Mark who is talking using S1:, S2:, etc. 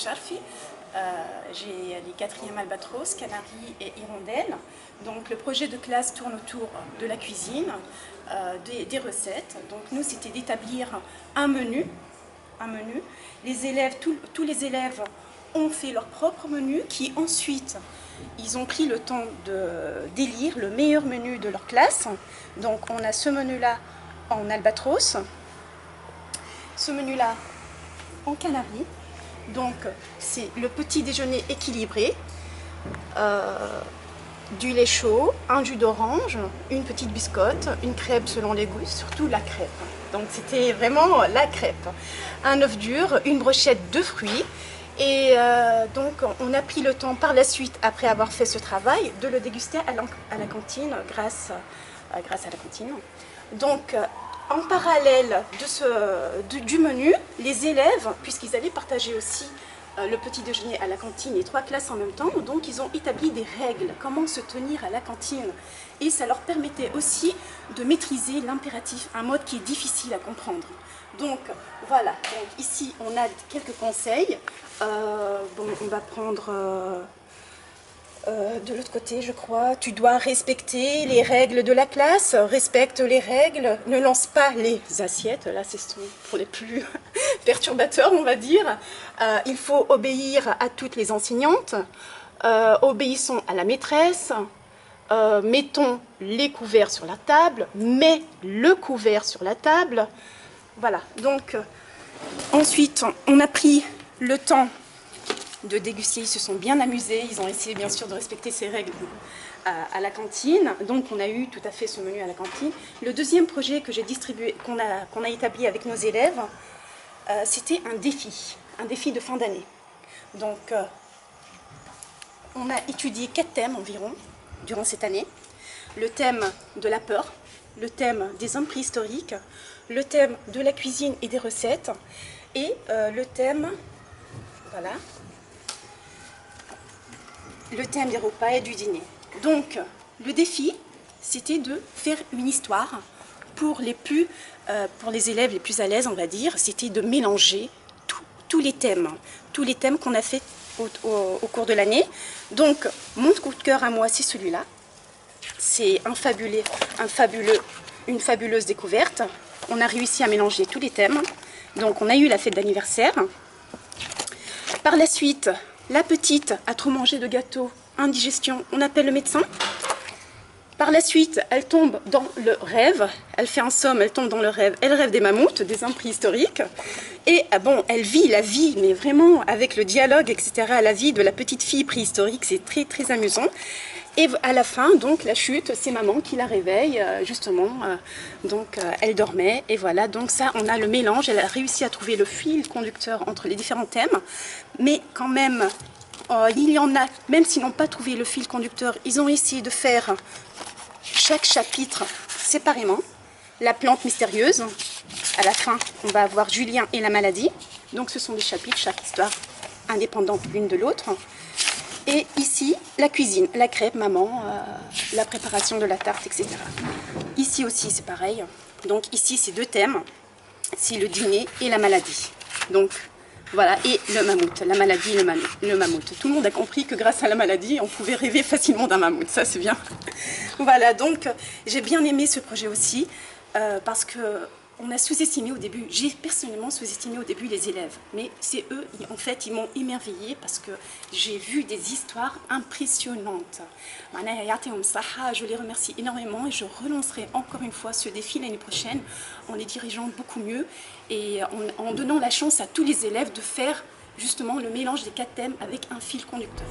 S1: Sharfi. J'ai les 4e Albatros, Canaries et Hirondelles. Donc le projet de classe tourne autour de la cuisine, des recettes. Donc nous, c'était d'établir un menu. Les élèves, tous les élèves ont fait leur propre menu qui ensuite, ils ont pris le temps d'élire le meilleur menu de leur classe. Donc on a ce menu-là en Albatros, ce menu-là en Canaries. Donc c'est le petit déjeuner équilibré, du lait chaud, un jus d'orange, une petite biscotte, une crêpe selon les goûts, surtout la crêpe. Donc c'était vraiment la crêpe. Un œuf dur, une brochette de fruits. Et donc on a pris le temps par la suite, après avoir fait ce travail, de le déguster à la cantine grâce à la cantine. Donc en parallèle du menu, les élèves, puisqu'ils allaient partager aussi le petit déjeuner à la cantine, les 3 classes en même temps, donc ils ont établi des règles, comment se tenir à la cantine. Et ça leur permettait aussi de maîtriser l'impératif, un mode qui est difficile à comprendre. Donc voilà, donc ici on a quelques conseils. Bon, on va prendre de l'autre côté, je crois. Tu dois respecter les règles de la classe, respecte les règles, ne lance pas les assiettes. Là, c'est pour les plus perturbateurs, on va dire. Il faut obéir à toutes les enseignantes. Obéissons à la maîtresse. Mettons les couverts sur la table. Mets le couvert sur la table. Voilà, donc ensuite, on a pris le temps de déguster, ils se sont bien amusés, ils ont essayé bien sûr de respecter ces règles à la cantine. Donc on a eu tout à fait ce menu à la cantine. Le deuxième projet que j'ai distribué, qu'on a établi avec nos élèves, c'était un défi de fin d'année. Donc on a étudié 4 thèmes environ durant cette année. Le thème de la peur, le thème des hommes préhistoriques, le thème de la cuisine et des recettes, et le thème, voilà, le thème des repas et du dîner. Donc le défi, c'était de faire une histoire pour les élèves les plus à l'aise, on va dire. C'était de mélanger tous les thèmes qu'on a fait au cours de l'année. Donc mon coup de cœur à moi, c'est celui-là. C'est une fabuleuse découverte. On a réussi à mélanger tous les thèmes. Donc on a eu la fête d'anniversaire. Par la suite, la petite a trop mangé de gâteau, indigestion, on appelle le médecin. Par la suite, elle tombe dans le rêve, elle fait un somme, elle tombe dans le rêve, elle rêve des mammouths, des hommes préhistoriques. Et bon, elle vit la vie, mais vraiment avec le dialogue, etc., la vie de la petite fille préhistorique, c'est très très amusant. Et à la fin, donc, la chute, c'est maman qui la réveille, justement. Donc, elle dormait. Et voilà, donc ça, on a le mélange. Elle a réussi à trouver le fil conducteur entre les différents thèmes. Mais quand même, il y en a, même s'ils n'ont pas trouvé le fil conducteur, ils ont essayé de faire chaque chapitre séparément. La plante mystérieuse. À la fin, on va avoir Julien et la maladie. Donc, ce sont des chapitres, chaque histoire indépendante l'une de l'autre. Et ici, la cuisine, la crêpe, maman, la préparation de la tarte, etc. Ici aussi, c'est pareil. Donc ici, c'est 2 thèmes. C'est le dîner et la maladie. Donc voilà, et le mammouth, la maladie et le mammouth. Tout le monde a compris que grâce à la maladie, on pouvait rêver facilement d'un mammouth. Ça, c'est bien. Voilà, donc j'ai bien aimé ce projet aussi, parce que on a sous-estimé au début, j'ai personnellement sous-estimé au début les élèves, mais c'est eux, en fait, ils m'ont émerveillée parce que j'ai vu des histoires impressionnantes. Je les remercie énormément et je relancerai encore une fois ce défi l'année prochaine en les dirigeant beaucoup mieux et en donnant la chance à tous les élèves de faire justement le mélange des 4 thèmes avec un fil conducteur.